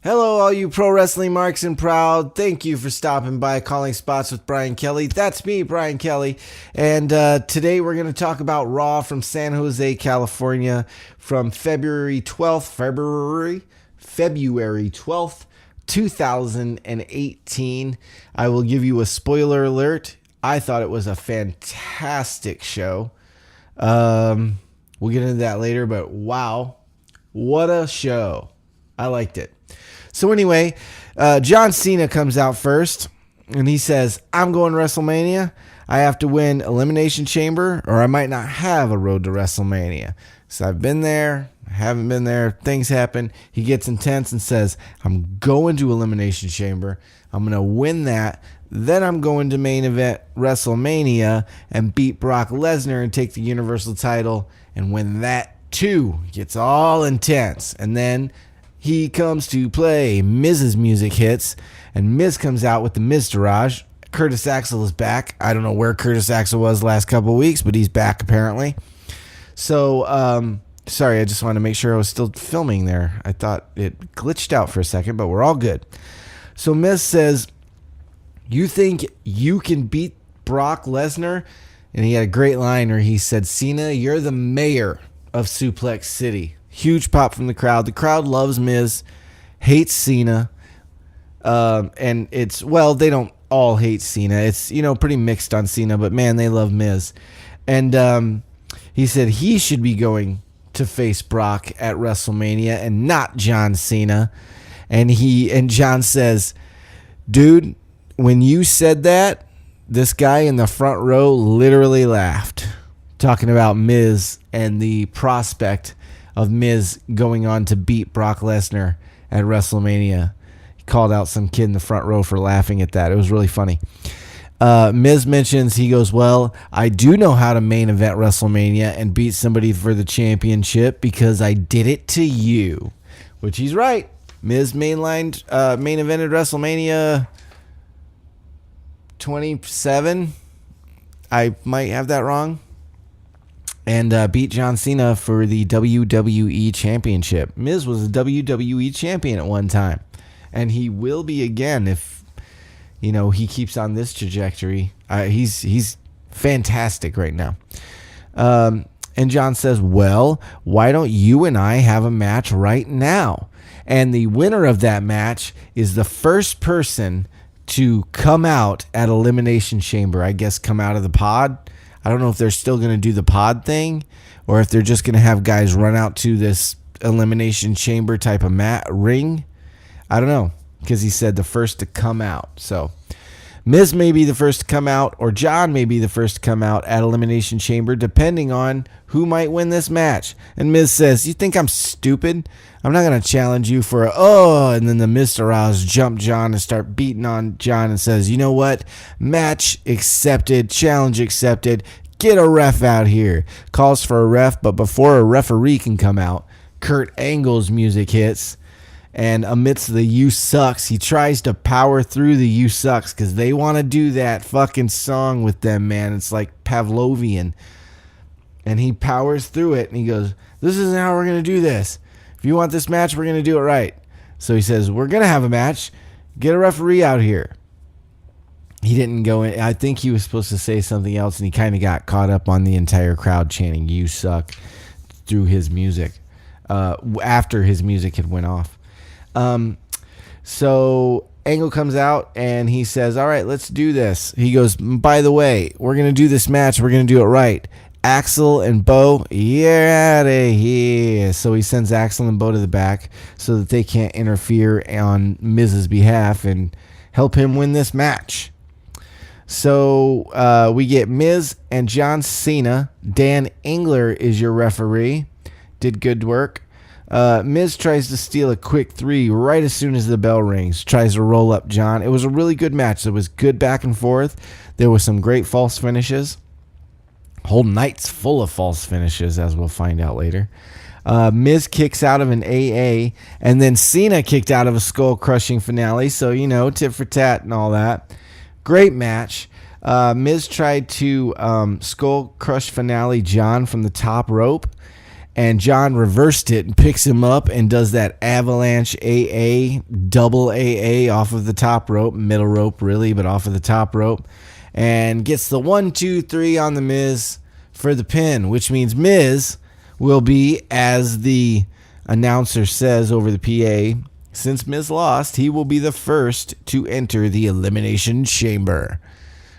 Hello, all you pro wrestling marks and proud. Thank you for stopping by Calling Spots with Bryan Kelly. That's me, Bryan Kelly. And today we're going to talk about Raw from San Jose, California from February 12th, 2018. I will give you a spoiler alert. I thought it was a fantastic show. We'll get into that later, but wow, what a show. I liked it. So anyway, John Cena comes out first, and he says, I'm going to WrestleMania. I have to win Elimination Chamber, or I might not have a road to WrestleMania. So I've been there, I haven't been there, things happen. He gets intense and says, I'm going to Elimination Chamber. I'm going to win that. Then I'm going to main event WrestleMania and beat Brock Lesnar and take the Universal title and win that too. Gets all intense. And then he comes to play. Miz's music hits, and Miz comes out with the Miztourage. Curtis Axel is back. I don't know where Curtis Axel was last couple of weeks, but he's back apparently. So, sorry, I just wanted to make sure I was still filming there. I thought it glitched out for a second, but we're all good. So Miz says, you think you can beat Brock Lesnar? And he had a great line where he said, Cena, you're the mayor of Suplex City. Huge pop from the crowd. The crowd loves Miz, hates Cena. And it's, well, they don't all hate Cena. It's, pretty mixed on Cena, but man, they love Miz. And he said he should be going to face Brock at WrestleMania and not John Cena. And John says, dude, when you said that, this guy in the front row literally laughed, talking about Miz and the prospect of Miz going on to beat Brock Lesnar at WrestleMania. He called out some kid in the front row for laughing at that. It was really funny. Miz mentions, he goes, well, I do know how to main event WrestleMania and beat somebody for the championship because I did it to you. Which he's right. Miz main evented WrestleMania 27. I might have that wrong. And beat John Cena for the WWE Championship. Miz was a WWE Champion at one time. And he will be again if, he keeps on this trajectory. He's fantastic right now. And John says, well, why don't you and I have a match right now? And the winner of that match is the first person to come out at Elimination Chamber. I guess come out of the pod. I don't know if they're still going to do the pod thing or if they're just going to have guys run out to this Elimination Chamber type of ring. I don't know, because he said the first to come out. So Miz may be the first to come out, or John may be the first to come out at Elimination Chamber, depending on who might win this match. And Miz says, you think I'm stupid? I'm not going to challenge you for and then the Miztourage jump John and start beating on John and says, you know what? Match accepted, challenge accepted, get a ref out here. Calls for a ref, but before a referee can come out, Kurt Angle's music hits. And amidst the You Sucks, he tries to power through the You Sucks because they want to do that fucking song with them, man. It's like Pavlovian. And he powers through it and he goes, this isn't how we're going to do this. If you want this match, we're going to do it right. So he says, we're going to have a match. Get a referee out here. He didn't go in. I think he was supposed to say something else, and he kind of got caught up on the entire crowd chanting, you suck, through his music, after his music had went off. So Angle comes out, and he says, all right, let's do this. He goes, by the way, we're going to do this match. We're going to do it right. Axel and Bo, you're out of here. So he sends Axel and Bo to the back so that they can't interfere on Miz's behalf and help him win this match. So we get Miz and John Cena. Dan Engler is your referee. Did good work. Miz tries to steal a quick 3 right as soon as the bell rings. Tries to roll up John. It was a really good match. It was good back and forth. There were some great false finishes. Whole night's full of false finishes, as we'll find out later. Miz kicks out of an AA, and then Cena kicked out of a skull-crushing finale. So, tit for tat and all that. Great match. Miz tried to skull crush finale John from the top rope, And John reversed it and picks him up and does that avalanche AA, double AA off of the top rope, middle rope really, but off of the top rope. And gets the 1, 2, 3 on the Miz for the pin, which means Miz will be, as the announcer says over the PA, since Miz lost, he will be the first to enter the Elimination Chamber,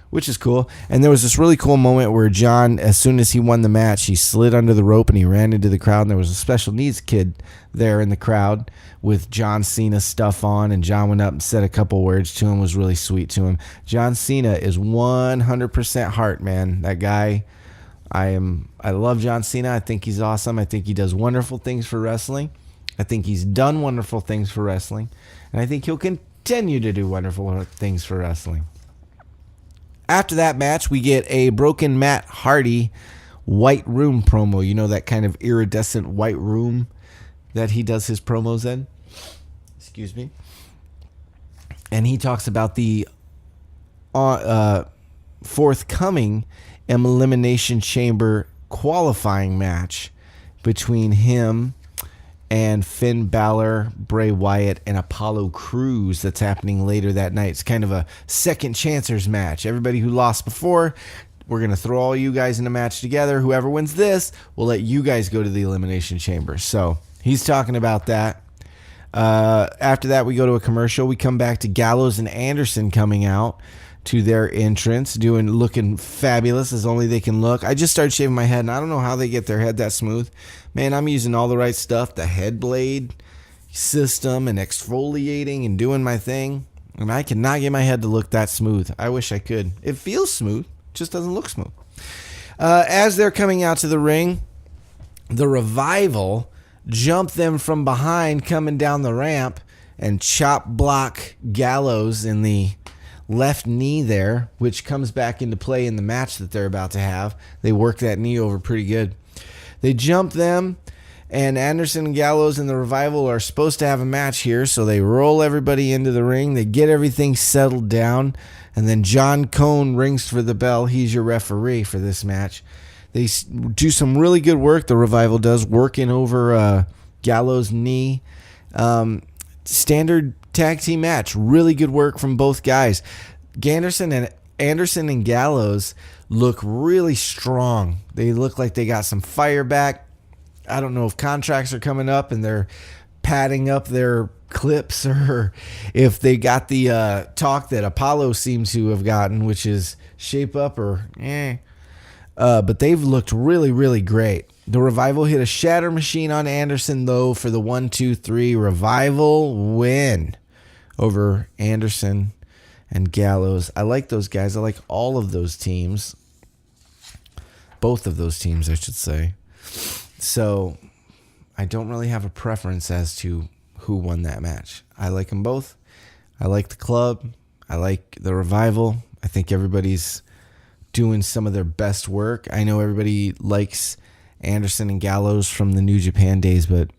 which is cool. And there was this really cool moment where John, as soon as he won the match, he slid under the rope and he ran into the crowd. And there was a special needs kid there in the crowd with John Cena stuff on. And John went up and said a couple words to him, was really sweet to him. John Cena is 100% heart, man. That guy, I love John Cena. I think he's awesome. I think he does wonderful things for wrestling. I think he's done wonderful things for wrestling. And I think he'll continue to do wonderful things for wrestling. After that match, we get a broken Matt Hardy white room promo. You know, that kind of iridescent white room that he does his promos in? Excuse me. And he talks about the forthcoming Elimination Chamber qualifying match between him and Finn Balor, Bray Wyatt, and Apollo Crews that's happening later that night. It's kind of a second chancers match. Everybody who lost before, we're going to throw all you guys in a match together. Whoever wins this, we'll let you guys go to the Elimination Chamber. So he's talking about that. After that, we go to a commercial. We come back to Gallows and Anderson coming out to their entrance, looking fabulous as only they can look. I just started shaving my head, and I don't know how they get their head that smooth. Man, I'm using all the right stuff, the head blade system and exfoliating and doing my thing, and I cannot get my head to look that smooth. I wish I could. It feels smooth, just doesn't look smooth. As they're coming out to the ring, the Revival jump them from behind coming down the ramp and chop block Gallows in the left knee there, which comes back into play in the match that they're about to have. They work that knee over pretty good. They jump them, and Anderson and Gallows and the Revival are supposed to have a match here, so they roll everybody into the ring. They get everything settled down, and then John Cone rings for the bell. He's your referee for this match. They do some really good work, the Revival does, working over Gallows' knee. Standard tag team match. Really good work from both guys. Anderson and Gallows look really strong. They look like they got some fire back. I don't know if contracts are coming up and they're padding up their clips, or if they got the talk that Apollo seems to have gotten, which is shape up or but they've looked really, really great. The Revival hit a shatter machine on Anderson, though, for the 1, 2, 3 Revival win over Anderson and Gallows. I like those guys. I like all of those teams. Both of those teams, I should say. So I don't really have a preference as to who won that match. I like them both. I like the club. I like the Revival. I think everybody's doing some of their best work. I know everybody likes Anderson and Gallows from the New Japan days, but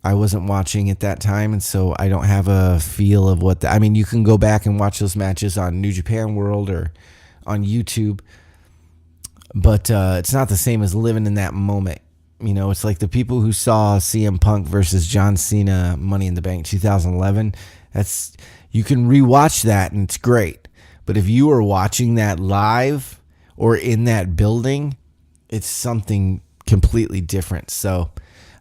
I wasn't watching at that time, and so I don't have a feel of what I mean, you can go back and watch those matches on New Japan World or on YouTube, but it's not the same as living in that moment. You know, it's like the people who saw CM Punk versus John Cena Money in the Bank 2011. You can rewatch that, and it's great. But if you are watching that live or in that building, it's something completely different. So,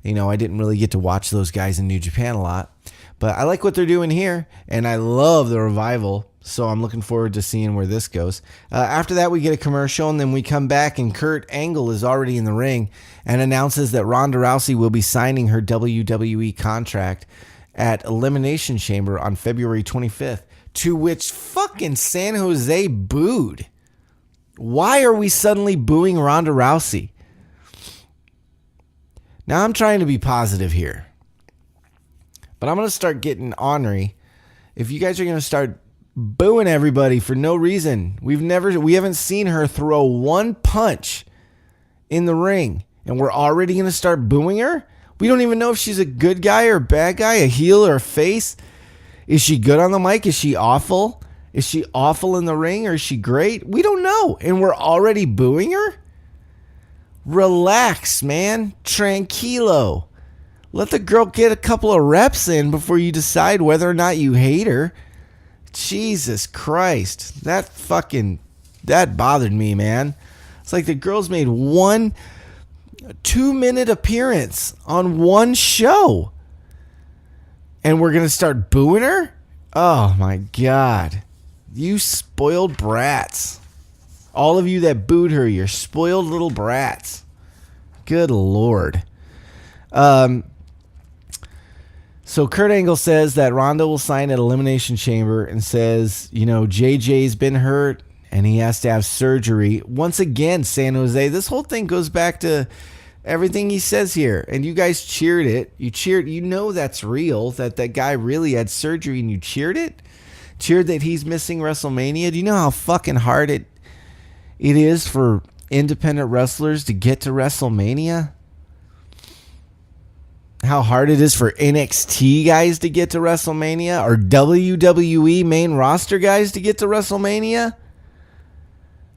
you know, I didn't really get to watch those guys in New Japan a lot, but I like what they're doing here, and I love the Revival, so I'm looking forward to seeing where this goes. After that, we get a commercial, and then we come back, and Kurt Angle is already in the ring and announces that Ronda Rousey will be signing her WWE contract at Elimination Chamber on February 25th, to which fucking San Jose booed. Why are we suddenly booing Ronda Rousey? Now, I'm trying to be positive here, but I'm going to start getting ornery. If you guys are going to start booing everybody for no reason, we haven't seen her throw one punch in the ring, and we're already going to start booing her? We don't even know if she's a good guy or a bad guy, a heel or a face. Is she good on the mic? Is she awful? Is she awful in the ring, or is she great? We don't know, and we're already booing her? Relax, man. Tranquilo. Let the girl get a couple of reps in before you decide whether or not you hate her. Jesus Christ. That bothered me, man. It's like the girl's made 2-minute appearance on one show. And we're going to start booing her? Oh, my God. You spoiled brats. All of you that booed her, you're spoiled little brats. Good Lord. So Kurt Angle says that Ronda will sign at Elimination Chamber and says, JJ's been hurt and he has to have surgery. Once again, San Jose, this whole thing goes back to everything he says here. And you guys cheered it. You cheered, that's real, that guy really had surgery and you cheered it? Cheered that he's missing WrestleMania? Do you know how fucking hard it is for independent wrestlers to get to WrestleMania? How hard it is for NXT guys to get to WrestleMania, or WWE main roster guys to get to WrestleMania?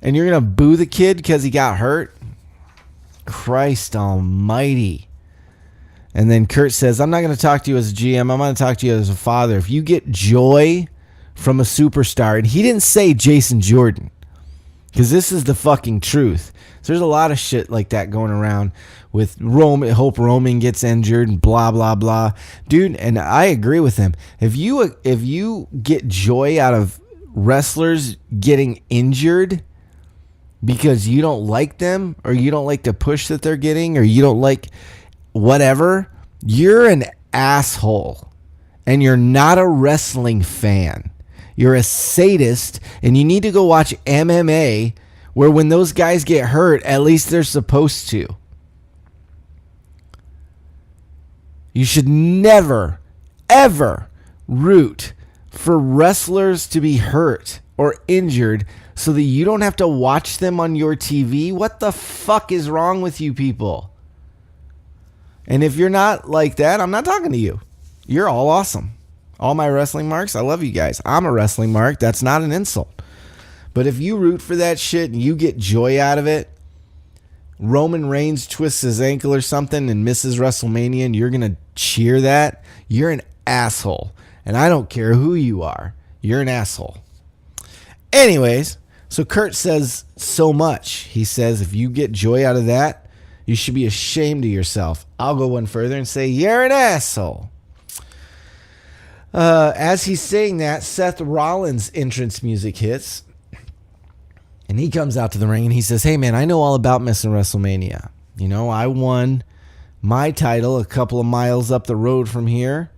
And you're going to boo the kid because he got hurt? Christ almighty. And then Kurt says, I'm not going to talk to you as a GM. I'm going to talk to you as a father. If you get joy from a superstar, and he didn't say Jason Jordan, because this is the fucking truth. So there's a lot of shit like that going around with Roman. Hope Roman gets injured and blah, blah, blah. Dude, and I agree with him. If you get joy out of wrestlers getting injured because you don't like them, or you don't like the push that they're getting, or you don't like whatever, you're an asshole. And you're not a wrestling fan. You're a sadist, and you need to go watch MMA, where when those guys get hurt, at least they're supposed to. You should never, ever root for wrestlers to be hurt or injured so that you don't have to watch them on your TV. What the fuck is wrong with you people? And if you're not like that, I'm not talking to you. You're all awesome. All my wrestling marks, I love you guys. I'm a wrestling mark. That's not an insult. But if you root for that shit and you get joy out of it, Roman Reigns twists his ankle or something and misses WrestleMania, and you're going to cheer that, you're an asshole. And I don't care who you are. You're an asshole. Anyways, so Kurt says so much. He says if you get joy out of that, you should be ashamed of yourself. I'll go one further and say you're an asshole. As he's saying that, Seth Rollins' entrance music hits. And he comes out to the ring and he says, hey, man, I know all about missing WrestleMania. I won my title a couple of miles up the road from here.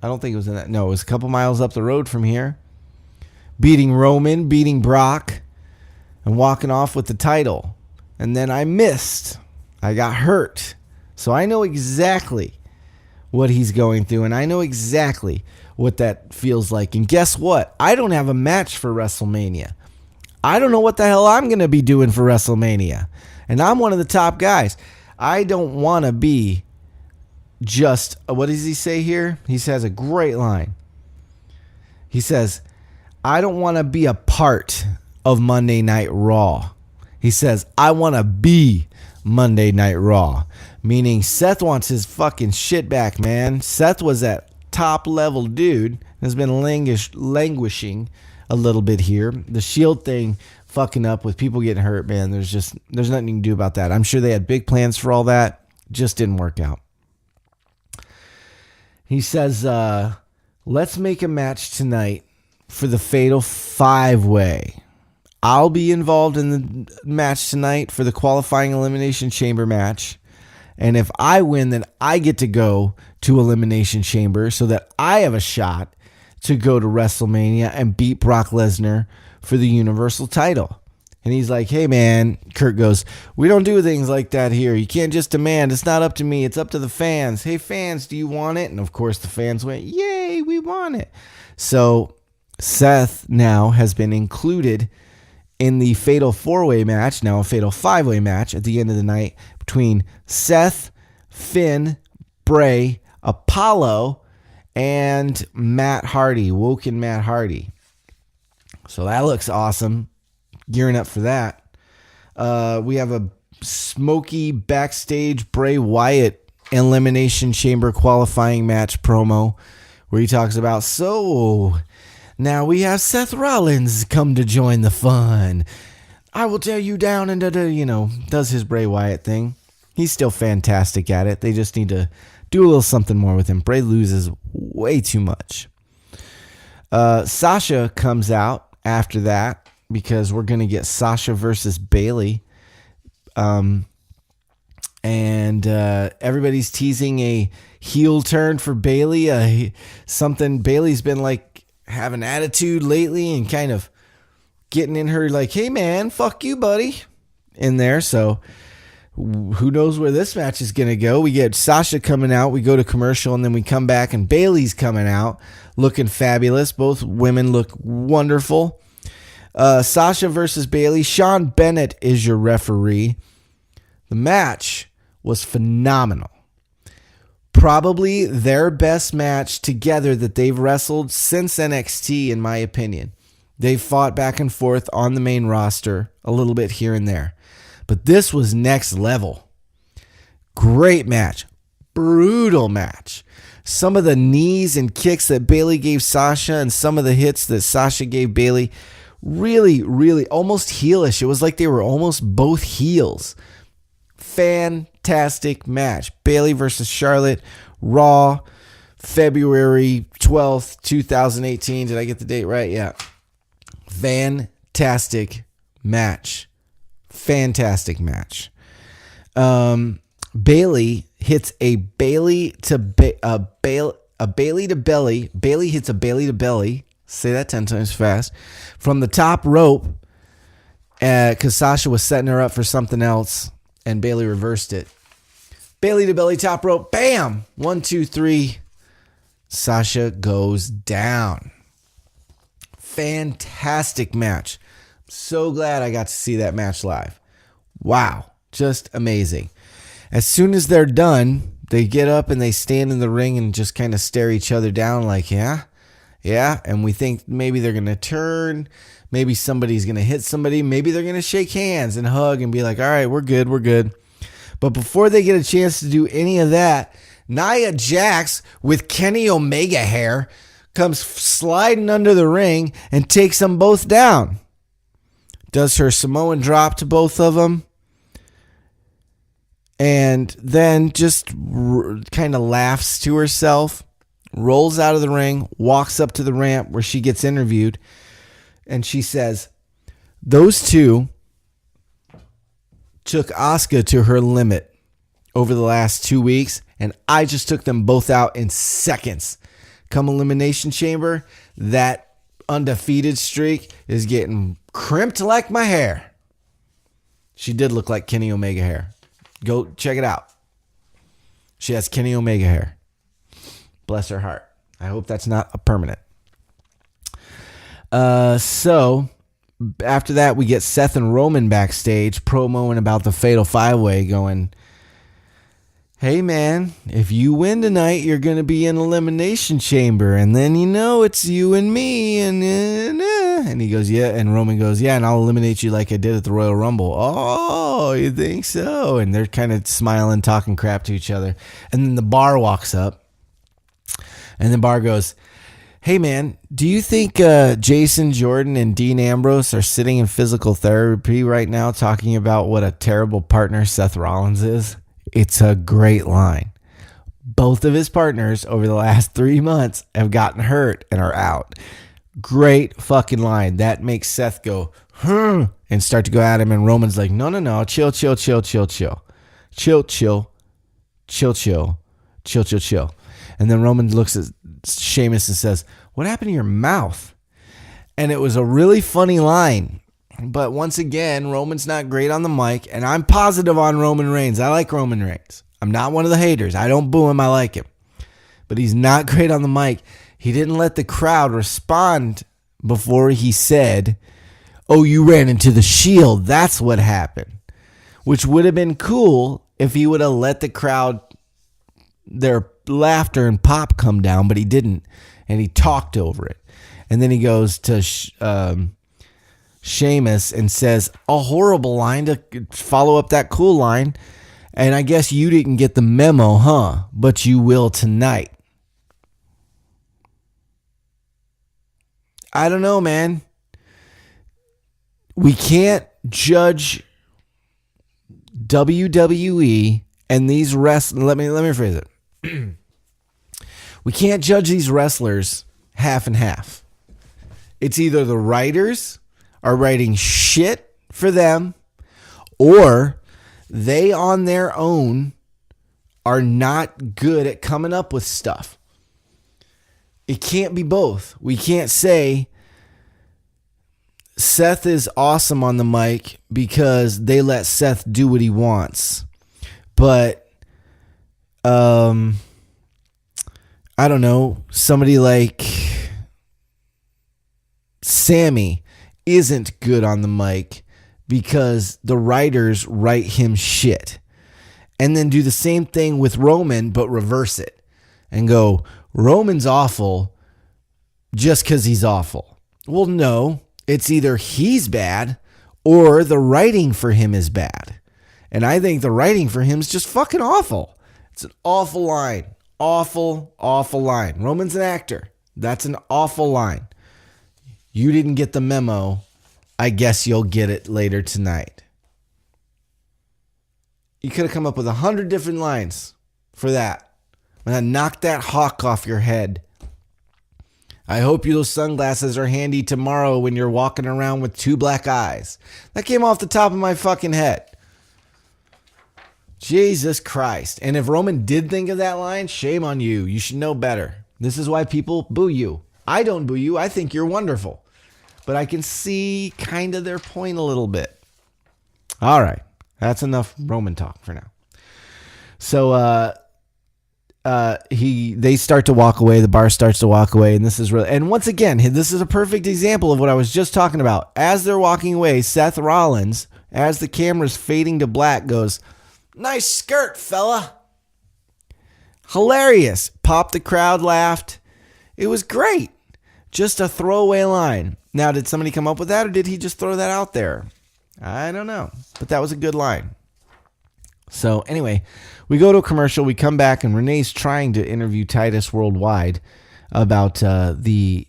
I don't think it was in that. No, it was a couple miles up the road from here. Beating Roman, beating Brock, and walking off with the title. And then I missed. I got hurt. So I know exactly what he's going through, and I know exactly what that feels like. And guess what? I don't have a match for WrestleMania. I don't know what the hell I'm going to be doing for WrestleMania. And I'm one of the top guys. I don't want to be just, what does he say here? He says a great line. He says, I don't want to be a part of Monday Night Raw. He says, I want to be Monday Night Raw. Meaning Seth wants his fucking shit back, man. Seth was that top level dude. Has been languishing a little bit here. The Shield thing fucking up with people getting hurt, man. There's nothing you can do about that. I'm sure they had big plans for all that. Just didn't work out. He says, let's make a match tonight for the Fatal 5-Way. I'll be involved in the match tonight for the qualifying Elimination Chamber match. And if I win, then I get to go to Elimination Chamber so that I have a shot to go to WrestleMania and beat Brock Lesnar for the Universal title. And he's like, hey, man, Kurt goes, we don't do things like that here. You can't just demand. It's not up to me. It's up to the fans. Hey, fans, do you want it? And, of course, the fans went, yay, we want it. So Seth now has been included in the Fatal 4-Way match, now a Fatal 5-Way match at the end of the night between Seth, Finn, Bray, Apollo, and Matt Hardy, Woken Matt Hardy. So that looks awesome. Gearing up for that. We have a smoky backstage Bray Wyatt Elimination Chamber qualifying match promo where he talks about, so now we have Seth Rollins come to join the fun. I will tear you down, and does his Bray Wyatt thing. He's still fantastic at it. They just need to do a little something more with him. Bray loses way too much. Sasha comes out after that because we're going to get Sasha versus Bayley. And everybody's teasing a heel turn for Bayley. Something Bayley's been like having attitude lately and kind of getting in her like, hey man, fuck you, buddy, in there. So who knows where this match is going to go. We get Sasha coming out. We go to commercial and then we come back and Bayley's coming out looking fabulous. Both women look wonderful. Sasha versus Bayley. Sean Bennett is your referee. The match was phenomenal. Probably their best match together that they've wrestled since NXT, in my opinion. They've fought back and forth on the main roster a little bit here and there. But this was next level. Great match. Brutal match. Some of the knees and kicks that Bayley gave Sasha and some of the hits that Sasha gave Bayley, really, really almost heelish. It was like they were almost both heels. Fantastic match. Bayley versus Charlotte, Raw, February 12th, 2018. Did I get the date right? Yeah. Fantastic match. Fantastic match. Bayley hits a Bayley to Bayley to belly. Bayley hits a Bayley to belly. Say that 10 times fast. From the top rope, because Sasha was setting her up for something else, and Bayley reversed it. Bayley to belly, top rope, bam! 1, 2, 3. Sasha goes down. Fantastic match. So glad I got to see that match live. Wow, just amazing. As soon as they're done, they get up and they stand in the ring and just kind of stare each other down like, yeah. And we think maybe they're going to turn. Maybe somebody's going to hit somebody. Maybe they're going to shake hands and hug and be like, all right, we're good. But before they get a chance to do any of that, Nia Jax with Kenny Omega hair comes sliding under the ring and takes them both down. Does her Samoan drop to both of them. And then just kind of laughs to herself, rolls out of the ring, walks up to the ramp where she gets interviewed. And she says, those two took Asuka to her limit over the last 2 weeks. And I just took them both out in seconds. Come Elimination Chamber, that undefeated streak is getting crimped like my hair. She did look like Kenny Omega hair. Go check it out. She has Kenny Omega hair. Bless her heart. I hope that's not a permanent. So after that, we get Seth and Roman backstage promoing about the Fatal 5-Way going, hey man, if you win tonight, you're going to be in Elimination Chamber. And then it's you and me. And he goes, yeah. And Roman goes, yeah, and I'll eliminate you like I did at the Royal Rumble. Oh, you think so? And they're kind of smiling, talking crap to each other. And then the Bar walks up. And the Bar goes, hey man, do you think Jason Jordan and Dean Ambrose are sitting in physical therapy right now talking about what a terrible partner Seth Rollins is? It's a great line. Both of his partners over the last 3 months have gotten hurt and are out. Great fucking line. That makes Seth go, and start to go at him. And Roman's like, no. Chill. And then Roman looks at Sheamus and says, what happened to your mouth? And it was a really funny line. But once again, Roman's not great on the mic, and I'm positive on Roman Reigns. I like Roman Reigns. I'm not one of the haters. I don't boo him. I like him. But he's not great on the mic. He didn't let the crowd respond before he said, oh, you ran into the Shield. That's what happened. Which would have been cool if he would have let the crowd, their laughter and pop come down, but he didn't. And he talked over it. And then he goes to Sheamus and says a horrible line to follow up that cool line. And I guess you didn't get the memo, huh? But you will tonight. I don't know, man. We can't judge WWE and these wrestlers. Let me rephrase it. We can't judge these wrestlers half and half. It's either the writers are writing shit for them, or they on their own are not good at coming up with stuff. It can't be both. We can't say Seth is awesome on the mic because they let Seth do what he wants. But, I don't know, somebody like Sammy isn't good on the mic because the writers write him shit. And then do the same thing with Roman, but reverse it and go, Roman's awful just because he's awful. Well, no, it's either he's bad or the writing for him is bad. And I think the writing for him is just fucking awful. It's an awful line. Awful, awful line. Roman's an actor. That's an awful line. You didn't get the memo. I guess you'll get it later tonight. You could have come up with 100 different lines for that. When I knocked that hawk off your head. I hope those sunglasses are handy tomorrow when you're walking around with 2 black eyes. That came off the top of my fucking head. Jesus Christ. And if Roman did think of that line, shame on you. You should know better. This is why people boo you. I don't boo you. I think you're wonderful. But I can see kind of their point a little bit. All right. That's enough Roman talk for now. So they start to walk away. The bar starts to walk away. And this is really, and once again, this is a perfect example of what I was just talking about. As they're walking away, Seth Rollins, as the camera's fading to black, goes, "Nice skirt, fella." Hilarious. Popped the crowd, laughed. It was great. Just a throwaway line. Now, did somebody come up with that, or did he just throw that out there? I don't know. But that was a good line. So anyway, we go to a commercial. We come back, and Renee's trying to interview Titus Worldwide about the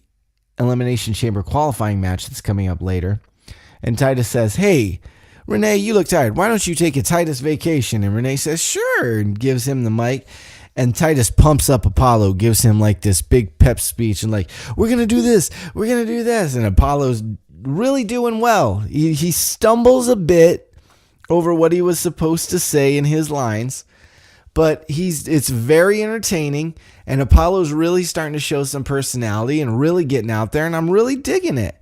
Elimination Chamber qualifying match that's coming up later. And Titus says, "Hey, Renee, you look tired. Why don't you take a Titus vacation?" And Renee says, "Sure," and gives him the mic. And Titus pumps up Apollo, gives him like this big pep speech and like, "We're going to do this. We're going to do this." And Apollo's really doing well. He stumbles a bit over what he was supposed to say in his lines, but it's very entertaining. And Apollo's really starting to show some personality and really getting out there. And I'm really digging it.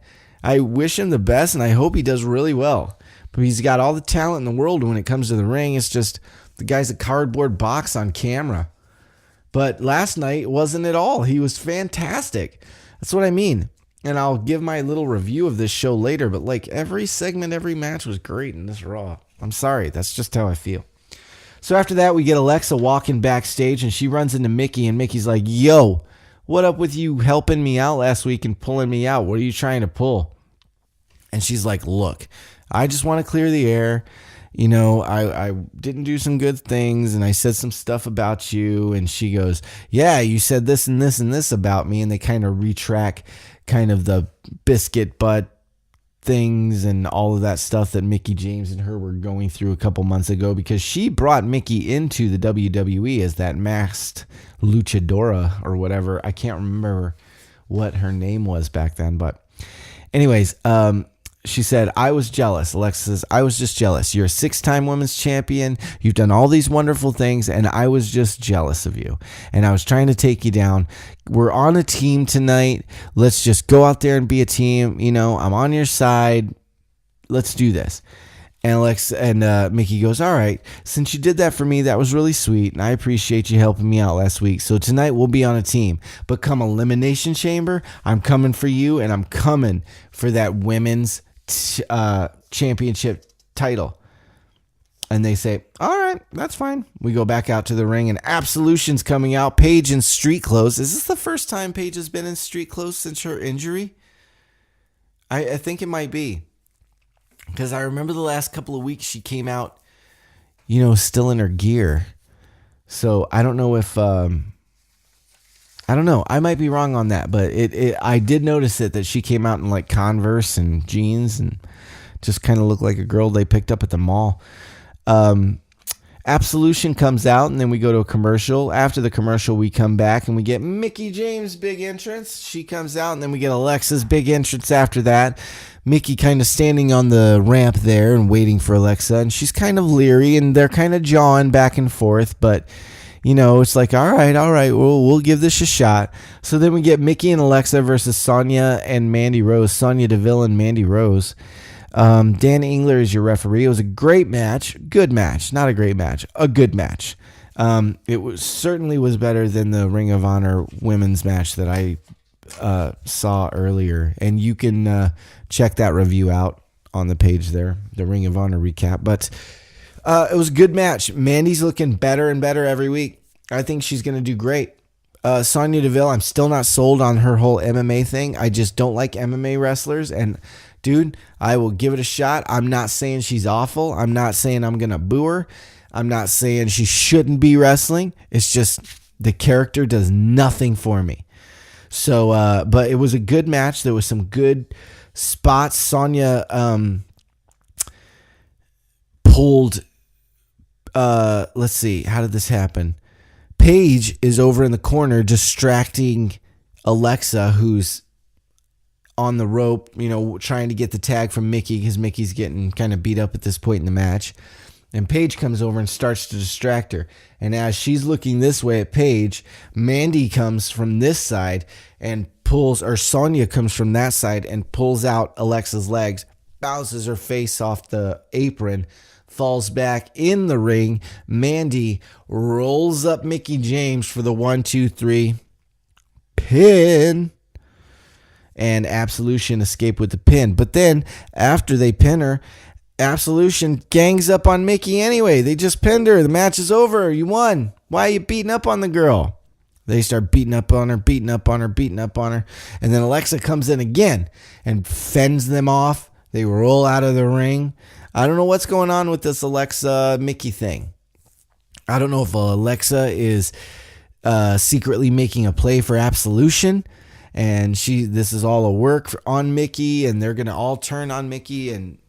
I wish him the best, and I hope he does really well. But he's got all the talent in the world when it comes to the ring. It's just the guy's a cardboard box on camera. But last night wasn't at all. He was fantastic. That's what I mean. And I'll give my little review of this show later. But like every segment, every match was great in this Raw. I'm sorry. That's just how I feel. So after that, we get Alexa walking backstage, and she runs into Mickey. And Mickey's like, "Yo, what up with you helping me out last week and pulling me out? What are you trying to pull?" And she's like, "Look, I just want to clear the air. You know, I didn't do some good things, and I said some stuff about you." And she goes, "Yeah, you said this and this and this about me." And they kind of retrack kind of the biscuit butt things and all of that stuff that Mickie James and her were going through a couple months ago, because she brought Mickie into the WWE as that masked luchadora or whatever. I can't remember what her name was back then, but anyways, she said, "I was jealous." Alexa says, "I was just jealous. You're a 6-time women's champion. You've done all these wonderful things, and I was just jealous of you. And I was trying to take you down. We're on a team tonight. Let's just go out there and be a team. You know, I'm on your side. Let's do this." And Alexa and Mickie goes, "All right, since you did that for me, that was really sweet, and I appreciate you helping me out last week. So tonight we'll be on a team. But come Elimination Chamber, I'm coming for you, and I'm coming for that women's championship title." And they say, "All right, that's fine." We go back out to the ring, and Absolution's coming out. Paige in street clothes. Is this the first time Paige has been in street clothes since her injury? I think it might be. Because I remember the last couple of weeks she came out, still in her gear. So I don't know if I don't know. I might be wrong on that, but I did notice that she came out in like Converse and jeans and just kind of looked like a girl they picked up at the mall. Absolution comes out, and then we go to a commercial. After the commercial, we come back, and we get Mickie James' big entrance. She comes out, and then we get Alexa's big entrance after that. Mickie kind of standing on the ramp there and waiting for Alexa, and she's kind of leery, and they're kind of jawing back and forth, but it's like, all right, we'll give this a shot. So then we get Mickie and Alexa versus Sonya and Mandy Rose, Sonya Deville and Mandy Rose. Dan Engler is your referee. It was a great match, good match, not a great match, a good match. It certainly was better than the Ring of Honor women's match that I saw earlier, and you can check that review out on the page there, the Ring of Honor recap. But it was a good match. Mandy's looking better and better every week. I think she's going to do great. Sonya Deville, I'm still not sold on her whole MMA thing. I just don't like MMA wrestlers, and dude, I will give it a shot. I'm not saying she's awful. I'm not saying I'm going to boo her. I'm not saying she shouldn't be wrestling. It's just the character does nothing for me. So, but it was a good match. There was some good spots. Sonya pulled, let's see, how did this happen? Paige is over in the corner distracting Alexa, who's on the rope, trying to get the tag from Mickie because Mickey's getting kind of beat up at this point in the match. And Paige comes over and starts to distract her. And as she's looking this way at Paige, Mandy comes from this side and Sonya comes from that side and pulls out Alexa's legs, bounces her face off the apron, falls back in the ring. Mandy rolls up Mickie James for the 1-2-3 pin. And Absolution escape with the pin. But then, after they pin her, Absolution gangs up on Mickie anyway. They just pinned her. The match is over. You won. Why are you beating up on the girl? They start beating up on her. And then Alexa comes in again and fends them off. They roll out of the ring. I don't know what's going on with this Alexa-Mickie thing. I don't know if Alexa is secretly making a play for Absolution. And this is all a work on Mickie, and they're going to all turn on Mickie and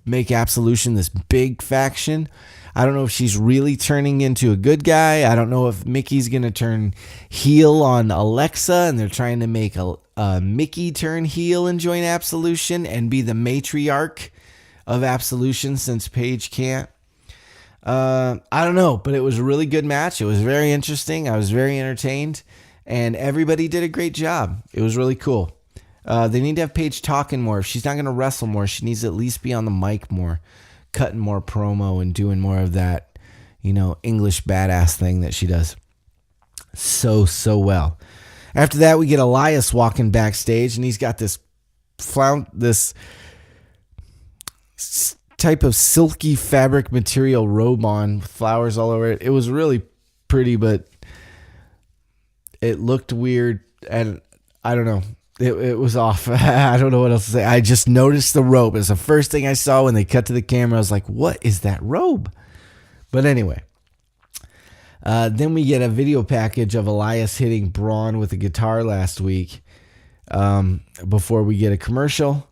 make Absolution this big faction. I don't know if she's really turning into a good guy. I don't know if Mickey's going to turn heel on Alexa, and they're trying to make a Mickie turn heel and join Absolution and be the matriarch of Absolution since Paige can't. I don't know, but it was a really good match. It was very interesting. I was very entertained. And everybody did a great job. It was really cool. They need to have Paige talking more. If she's not going to wrestle more, she needs to at least be on the mic more, cutting more promo and doing more of that, English badass thing that she does so well. After that, we get Elias walking backstage, and he's got this type of silky fabric material robe on with flowers all over it. It was really pretty, but it looked weird, and I don't know. It was off. I don't know what else to say. I just noticed the robe. It's the first thing I saw when they cut to the camera. I was like, what is that robe? But anyway. Then we get a video package of Elias hitting Braun with a guitar last week before we get a commercial.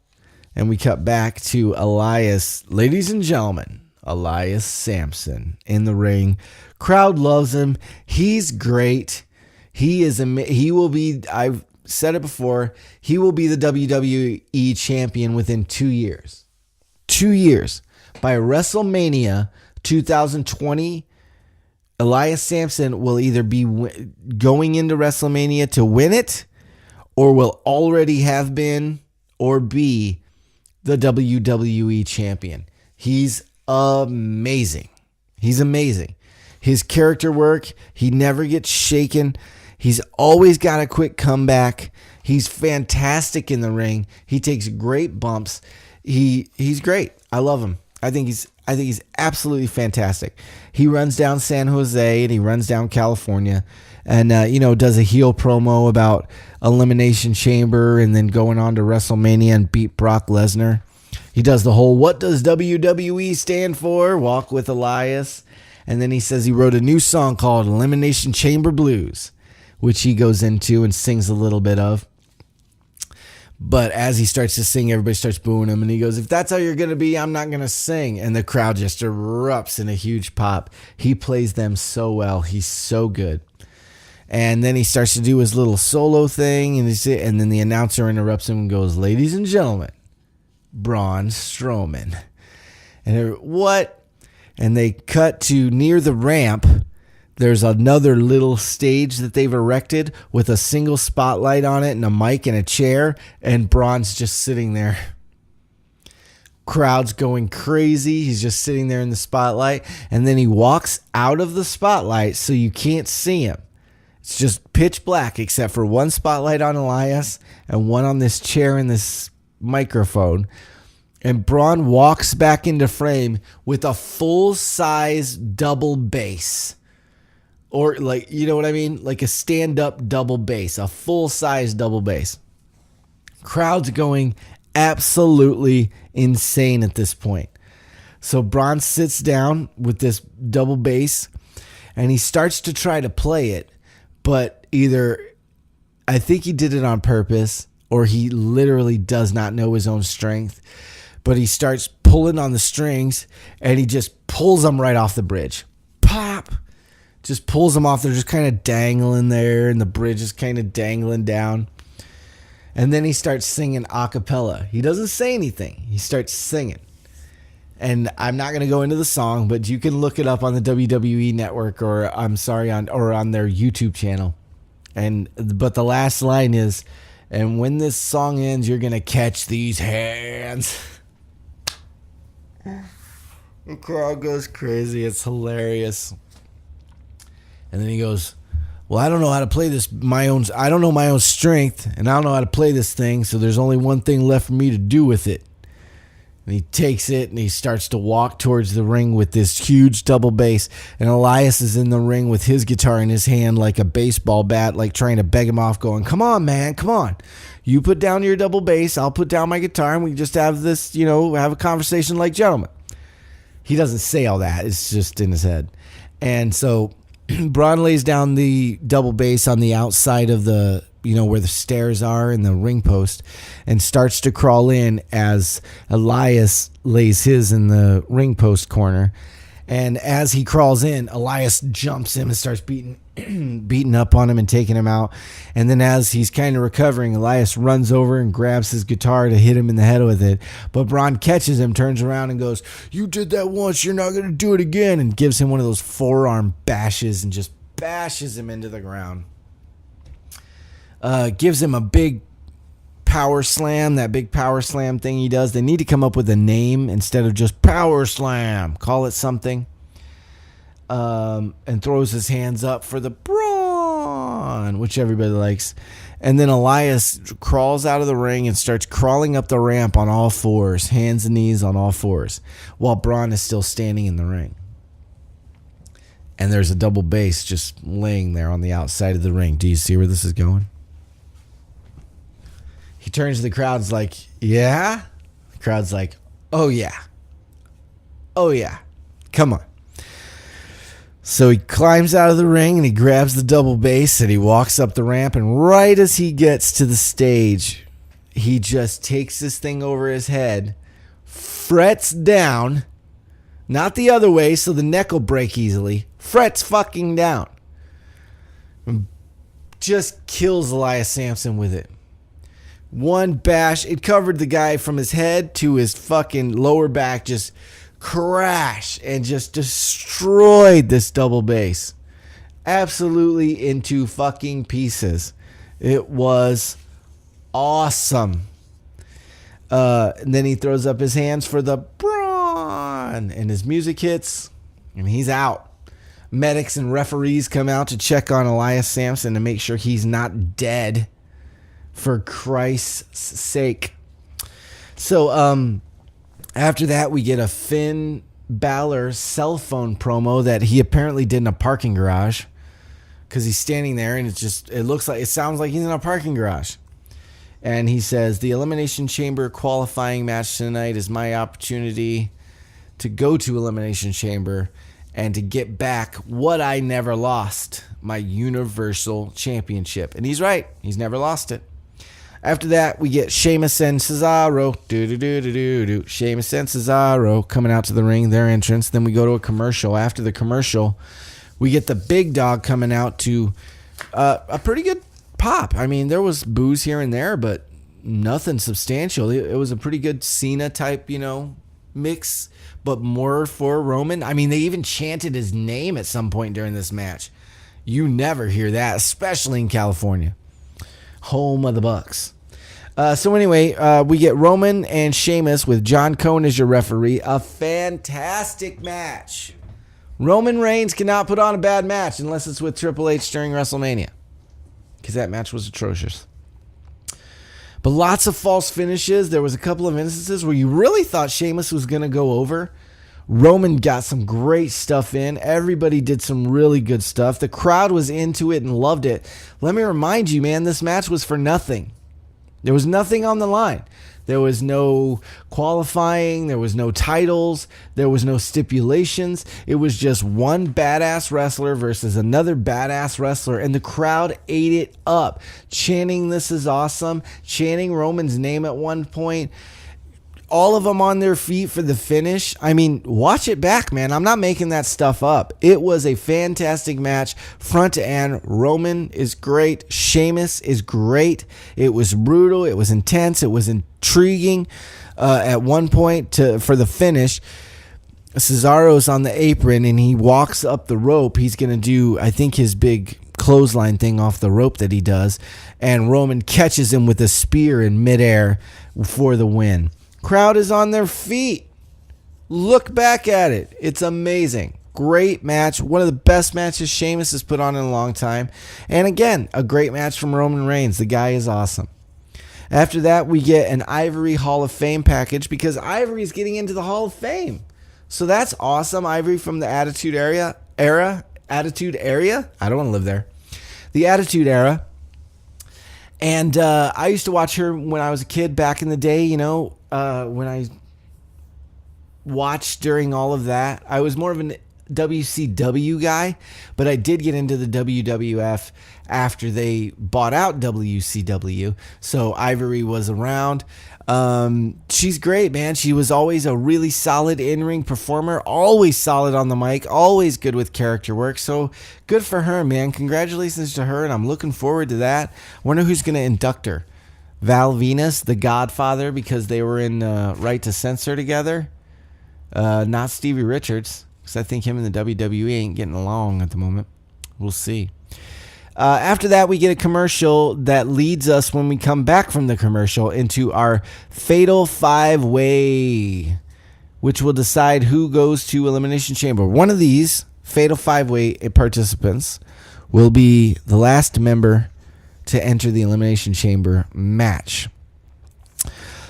And we cut back to Elias. Ladies and gentlemen, Elias Sampson in the ring. Crowd loves him. He's great. He will be, I've said it before, he will be the WWE champion within 2 years. 2 years. By WrestleMania 2020, Elias Sampson will either be going into WrestleMania to win it, or will already have been or be the WWE champion. He's amazing. He's amazing. His character work, he never gets shaken. He's always got a quick comeback. He's fantastic in the ring. He takes great bumps. He's great. I love him. I think he's absolutely fantastic. He runs down San Jose and he runs down California, and does a heel promo about Elimination Chamber and then going on to WrestleMania and beat Brock Lesnar. He does the whole, what does WWE stand for? Walk with Elias. And then he says he wrote a new song called Elimination Chamber Blues, which he goes into and sings a little bit of. But as he starts to sing, everybody starts booing him. And he goes, if that's how you're going to be, I'm not going to sing. And the crowd just erupts in a huge pop. He plays them so well. He's so good. And then he starts to do his little solo thing. And then the announcer interrupts him and goes, ladies and gentlemen, Braun Strowman. And what? And they cut to near the ramp. There's another little stage that they've erected with a single spotlight on it and a mic and a chair. And Braun's just sitting there. Crowd's going crazy. He's just sitting there in the spotlight. And then he walks out of the spotlight so you can't see him. It's just pitch black except for one spotlight on Elias and one on this chair and this microphone. And Braun walks back into frame with a full-size double bass. Or like, you know what I mean? Like a stand-up double bass, a full-size double bass. Crowd's going absolutely insane at this point. So Braun sits down with this double bass and he starts to try to play it, but either I think he did it on purpose or he literally does not know his own strength, but he starts pulling on the strings and he just pulls them right off the bridge. Pop! Just pulls them off. They're just kind of dangling there, and the bridge is kind of dangling down. And then he starts singing a cappella. He doesn't say anything. He starts singing. And I'm not going to go into the song, but you can look it up on the WWE network on their YouTube channel. But the last line is, and when this song ends, you're going to catch these hands. The crowd goes crazy. It's hilarious. And then he goes, well, I don't know how to play this I don't know my own strength, and I don't know how to play this thing, so there's only one thing left for me to do with it. And he takes it and he starts to walk towards the ring with this huge double bass. And Elias is in the ring with his guitar in his hand like a baseball bat, like trying to beg him off, going, come on, man, come on. You put down your double bass, I'll put down my guitar, and we just have this, have a conversation like gentlemen. He doesn't say all that. It's just in his head. And so Braun lays down the double bass on the outside of the, where the stairs are in the ring post and starts to crawl in as Elias lays his in the ring post corner. And as he crawls in, Elias jumps him and starts beating up on him and taking him out. And then as he's kind of recovering, Elias runs over and grabs his guitar to hit him in the head with it. But Braun catches him, turns around and goes, you did that once, you're not going to do it again. And gives him one of those forearm bashes and just bashes him into the ground. Gives him a big power slam, that big power slam thing he does. They need to come up with a name instead of just power slam. Call it something. And throws his hands up for the Braun, which everybody likes. And then Elias crawls out of the ring and starts crawling up the ramp on all fours, hands and knees on all fours, while Braun is still standing in the ring. And there's a double bass just laying there on the outside of the ring. Do you see where this is going? He turns to the crowd and is like, yeah? The crowd's like, oh yeah. Oh yeah. Come on. So he climbs out of the ring and he grabs the double bass and he walks up the ramp. And right as he gets to the stage, he just takes this thing over his head, frets down, not the other way so the neck will break easily, frets fucking down. Just kills Elias Samson with it. One bash, it covered the guy from his head to his fucking lower back, just crash and just destroyed this double bass. Absolutely into fucking pieces. It was awesome. And then he throws up his hands for the Braun, and his music hits, and he's out. Medics and referees come out to check on Elias Samson to make sure he's not dead. For Christ's sake. So, after that, we get a Finn Balor cell phone promo that he apparently did in a parking garage. Because he's standing there and it sounds like he's in a parking garage. And he says, the Elimination Chamber qualifying match tonight is my opportunity to go to Elimination Chamber and to get back what I never lost, my Universal Championship. And he's right. He's never lost it. After that, we get Sheamus and Cesaro. Sheamus and Cesaro coming out to the ring, their entrance. Then we go to a commercial. After the commercial, we get the big dog coming out to a pretty good pop. I mean, there was boos here and there, but nothing substantial. It was a pretty good Cena type, mix, but more for Roman. I mean, they even chanted his name at some point during this match. You never hear that, especially in California, home of the Bucks. So anyway, we get Roman and Sheamus with John Cone as your referee. A fantastic match. Roman Reigns cannot put on a bad match unless it's with Triple H during WrestleMania, because that match was atrocious. But lots of false finishes. There was a couple of instances where you really thought Sheamus was going to go over. Roman got some great stuff in. Everybody did some really good stuff. The crowd was into it and loved it. Let me remind you, man, this match was for nothing. There was nothing on the line. There was no qualifying. There was no titles. There was no stipulations. It was just one badass wrestler versus another badass wrestler. And the crowd ate it up, chanting, "This is awesome," chanting Roman's name at one point. All of them on their feet for the finish. I mean, watch it back, man. I'm not making that stuff up. It was a fantastic match, front to end. Roman is great. Sheamus is great. It was brutal. It was intense. It was intriguing. At one point, for the finish, Cesaro's on the apron and he walks up the rope. He's going to do, I think, his big clothesline thing off the rope that he does. And Roman catches him with a spear in midair for the win. Crowd is on their feet. Look back at it. It's amazing. Great match. One of the best matches Sheamus has put on in a long time. And again, a great match from Roman Reigns. The guy is awesome. After that, we get an Ivory Hall of Fame package because Ivory is getting into the Hall of Fame. So that's awesome. Ivory from the Attitude Era. Attitude Area? I don't want to live there. The Attitude Era. And I used to watch her when I was a kid back in the day, when I watched during all of that. I was more of an WCW guy, but I did get into the WWF after they bought out WCW. So Ivory was around. She's great, man. She was always a really solid in-ring performer, always solid on the mic, always good with character work. So good for her, man. Congratulations to her, and I'm looking forward to that. Wonder who's going to induct her. Val Venus, the Godfather, because they were in Right to Censor together. Not Stevie Richards, because I think him and the WWE ain't getting along at the moment. We'll see. After that, we get a commercial that leads us, when we come back from the commercial, into our Fatal 5-Way, which will decide who goes to Elimination Chamber. One of these Fatal 5-Way participants will be the last member to enter the Elimination Chamber match.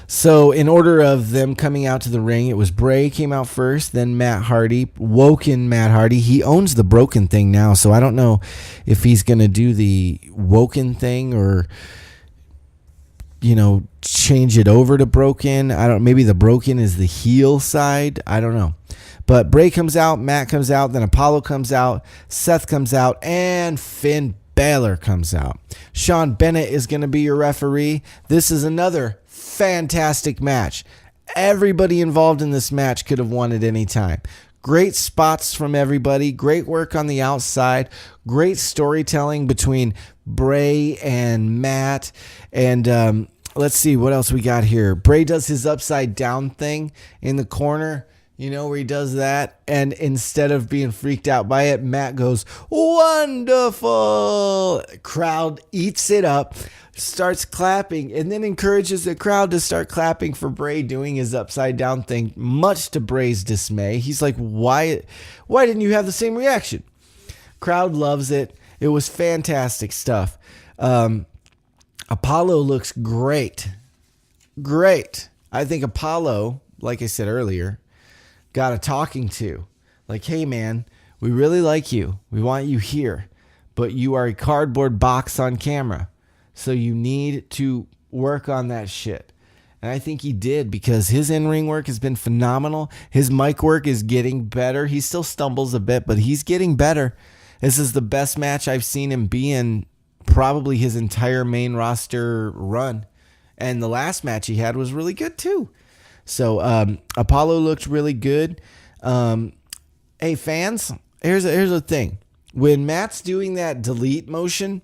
So in order of them coming out to the ring, it was Bray came out first, then Matt Hardy, Woken Matt Hardy. He owns the Broken thing now, so I don't know if he's going to do the Woken thing or, change it over to Broken. Maybe the Broken is the heel side. I don't know. But Bray comes out, Matt comes out, then Apollo comes out, Seth comes out, and Finn Balor comes out. Sean Bennett is going to be your referee. This is another fantastic match. Everybody involved in this match could have won at any time. Great spots from everybody. Great work on the outside. Great storytelling between Bray and Matt. And let's see what else we got here. Bray does his upside down thing in the corner. Where he does that, and instead of being freaked out by it, Matt goes, "Wonderful!" Crowd eats it up, starts clapping, and then encourages the crowd to start clapping for Bray doing his upside down thing, much to Bray's dismay. He's like, why didn't you have the same reaction? Crowd loves it. It was fantastic stuff. Apollo looks great. Great. I think Apollo, like I said earlier, got a talking to. Like, hey, man, we really like you. We want you here. But you are a cardboard box on camera. So you need to work on that shit. And I think he did, because his in-ring work has been phenomenal. His mic work is getting better. He still stumbles a bit, but he's getting better. This is the best match I've seen him be in probably his entire main roster run. And the last match he had was really good too. So Apollo looked really good. Hey fans, here's the thing. When Matt's doing that delete motion,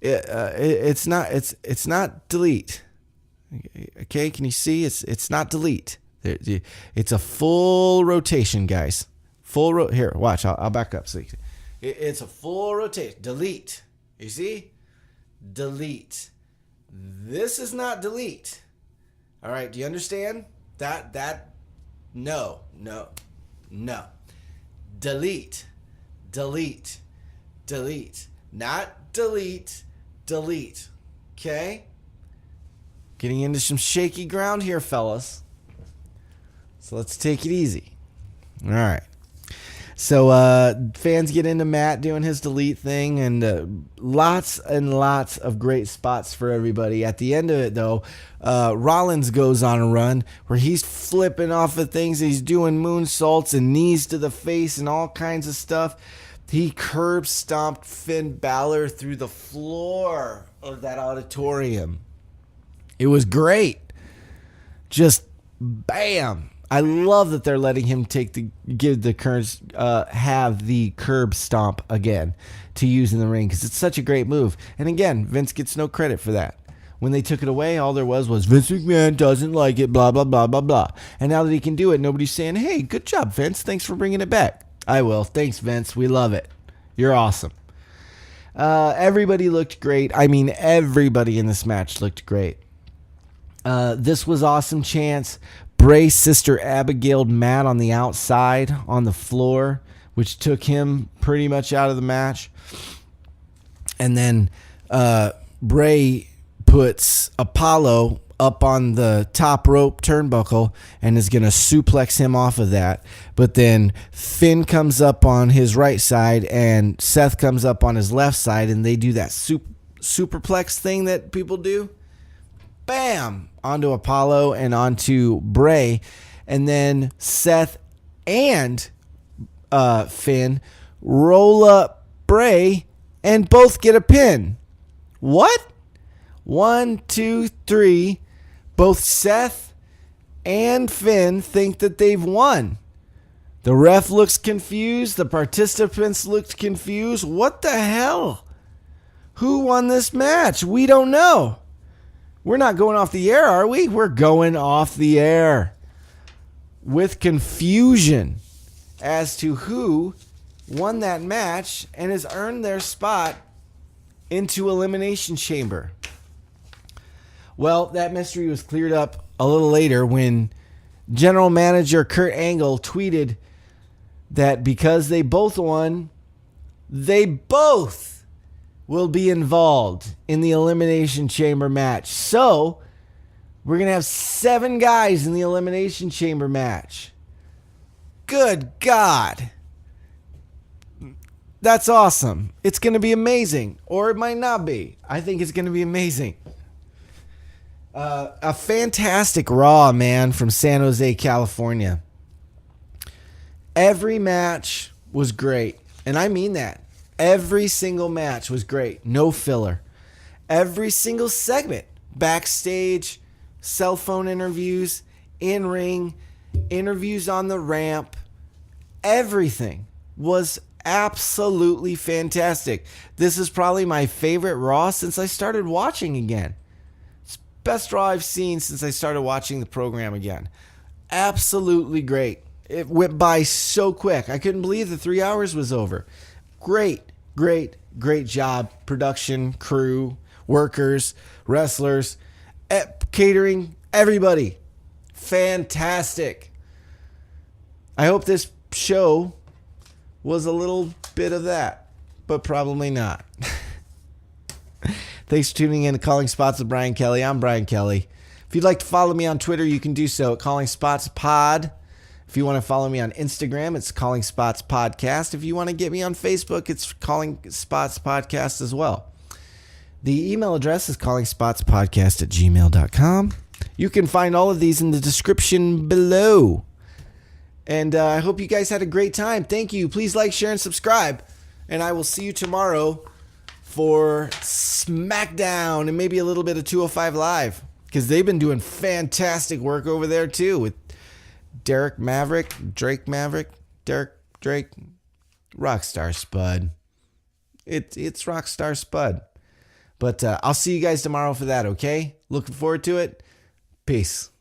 it's not delete. Okay, can you see? It's not delete. It's a full rotation, guys. Here, watch. I'll back up. So it's a full rotation. Delete. You see? Delete. This is not delete. All right. Do you understand? No. Delete. Not delete. Delete. Okay? Getting into some shaky ground here, fellas. So let's take it easy. All right. So fans get into Matt doing his delete thing, and lots and lots of great spots for everybody. At the end of it, though, Rollins goes on a run where he's flipping off of things. He's doing moonsaults and knees to the face and all kinds of stuff. He curb stomped Finn Balor through the floor of that auditorium. It was great. Just bam. I love that they're letting him have the curb stomp again to use in the ring, because it's such a great move. And again, Vince gets no credit for that. When they took it away, all there was Vince McMahon doesn't like it, blah, blah, blah, blah, blah. And now that he can do it, nobody's saying, hey, good job, Vince. Thanks for bringing it back. I will. Thanks, Vince. We love it. You're awesome. Everybody looked great. I mean, everybody in this match looked great. This was awesome chance. Bray's sister Abigail Matt on the outside on the floor, which took him pretty much out of the match. And then Bray puts Apollo up on the top rope turnbuckle and is going to suplex him off of that. But then Finn comes up on his right side and Seth comes up on his left side, and they do that superplex thing that people do. Bam! Onto Apollo and onto Bray. And then Seth and Finn roll up Bray and both get a pin. What? 1, 2, 3. Both Seth and Finn think that they've won. The ref looks confused. The participants looked confused. What the hell? Who won this match? We don't know. We're not going off the air, are we? We're going off the air with confusion as to who won that match and has earned their spot into Elimination Chamber. Well, that mystery was cleared up a little later when General Manager Kurt Angle tweeted that because they both won, they both will be involved in the Elimination Chamber match. So, we're going to have 7 guys in the Elimination Chamber match. Good God. That's awesome. It's going to be amazing. Or it might not be. I think it's going to be amazing. A fantastic Raw, man, from San Jose, California. Every match was great. And I mean that. Every single match was great. No filler. Every single segment. Backstage, cell phone interviews, in-ring, interviews on the ramp. Everything was absolutely fantastic. This is probably my favorite Raw since I started watching again. It's the best Raw I've seen since I started watching the program again. Absolutely great. It went by so quick. I couldn't believe the 3 hours was over. Great job. Production, crew, workers, wrestlers, catering, everybody. Fantastic. I hope this show was a little bit of that, but probably not. Thanks for tuning in to Calling Spots with Bryan Kelly. I'm Bryan Kelly. If you'd like to follow me on Twitter, you can do so at Calling Spots Pod. If you want to follow me on Instagram, it's Calling Spots Podcast. If you want to get me on Facebook, it's Calling Spots Podcast as well. The email address is callingspotspodcast@gmail.com. You can find all of these in the description below. And I hope you guys had a great time. Thank you. Please like, share, and subscribe. And I will see you tomorrow for SmackDown and maybe a little bit of 205 Live. Because they've been doing fantastic work over there too with Drake Maverick, Rockstar Spud. It's Rockstar Spud. But I'll see you guys tomorrow for that, okay? Looking forward to it. Peace.